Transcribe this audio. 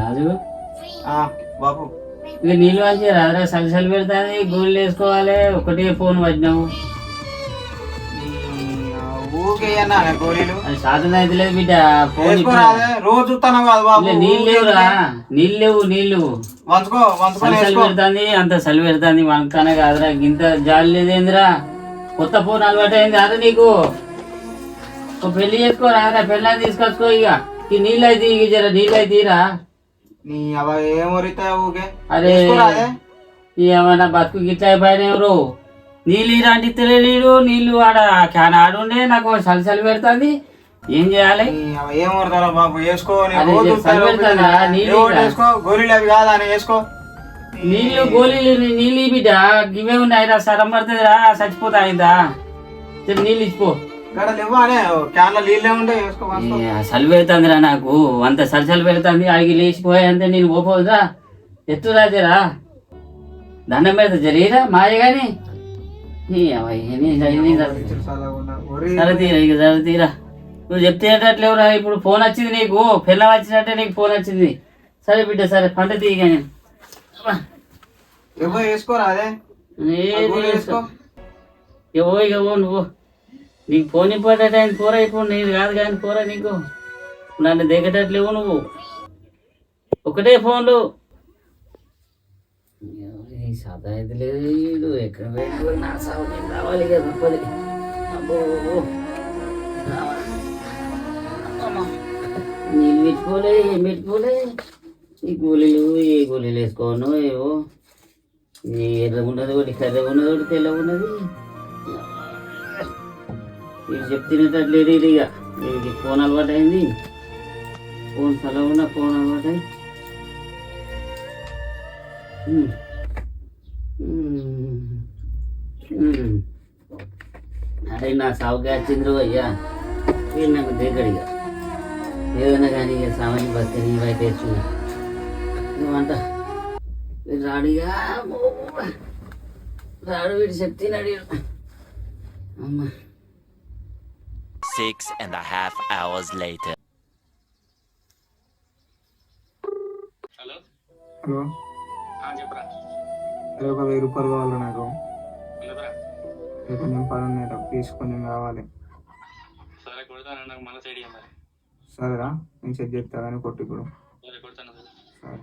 రాజు బాబు ఇక నీళ్ళు మంచిగా రాదురా, సలిసలి పెడతాది, గోళ్ళు వేసుకోవాలి. ఒకటే ఫోన్ పట్టినావు. ఊకే గోళీలు అది సాధన అయితే లేదు బిడ్డ. ఫోన్ వేసుకోరాదే, రోజు చూస్తాను కాదు బాబు. నీళ్ళు లేవురా, నీళ్ళు సలి పెడతాంది, అంత సలి పెడతాంది. వనకానే కాదురా, ఇంత జాలి లేదేందిరా. కొత్త ఫోన్ అలవాటు అయింది అరే నీకు. ఒక పెళ్లి చేసుకోరారా, పెళ్ళని తీసుకొచ్చుకో. ఇక ఈ నీళ్ళు అయితే జర నీళ్ళు అయితే తీరా. అరే ఏమన్నా బతుకు గిట్ల అయిపోయిన ఎవరు నీళ్ళు ఇరాంటి తెలియడు. నీళ్ళు ఆడ క్యాన్ ఆడుండే నాకు సలి పెడతాంది. ఏం చేయాలి? నీళ్ళు గోళీలు నీళ్ళు బిడ్డ ఇవే ఉన్నాయిరా, సరం పడుతుందిరా, చచ్చిపోతాయిందా. నీళ్ళు ఇచ్చిపో. చలి పెడుతుందిరా నాకు, అంత చలి పెడుతుంది. అడిగి లేచిపోయా అంతే. నేను పోపోదురా, ఎత్తు రాజరా, దండం పెడతా జరిగిరా మాయ గాని. సరే తీరా, ఇక సరే తీరా. నువ్వు చెప్తే అట్లేవురా. ఇప్పుడు ఫోన్ వచ్చింది నీకు, పిల్ల వచ్చినట్టే నీకు ఫోన్ వచ్చింది. సరే బిడ్డ సరే, పంట తీయగా నేను ఏవో ఇక నువ్వు నీకు ఫోన్ ఇంపార్టెంట్ అయింది పోరా. ఇప్పుడు నేను కాదు కానీ పోరా, నీకు నన్ను దిగటట్లేవు నువ్వు. ఒకటే ఫోన్లు సదా అయితే లేదు. ఎక్కడ పెట్టుకోవాలి నా సాగు నేను రావాలి కదా తప్పది. అబ్బో నీళ్ళు పెట్టుకోలే, ఏం పెట్టుకోలే. ఈ గోళీలు ఏ గోళీలు వేసుకోను ఏవో. ఎర్రగా ఉన్నది ఒకటి, కర్రగా ఉన్నది ఒకటి, తెల్లగా ఉన్నది. ఇది చెప్తినట్లేదు. ఇది ఇక ఇది ఫోన్ అలవాటు అయింది. ఫోన్ సెలవు ఉన్న ఫోన్ అలవాటు అయింది. అరే నా సాగుకి వచ్చింది అయ్యా. వీళ్ళు నాకు దగ్గరగా ఏదైనా కానీ ఇక సామాన్య బతికని బయట వేస్తున్నా. నువ్వంట రాడుగా రాడు, వీడు చెప్తున్నాడు. అమ్మా 6.5 hours later. హలో చెప్పరా. అదే ఒక 1000 రూపాయలు కావాలి నాకు. కొంచెం పని ఉన్నాయి, డబ్బు తీసుకొని కావాలి. సరేరా, నేను చెక్ చేస్తా కానీ కొట్టి ఇప్పుడు. సరే.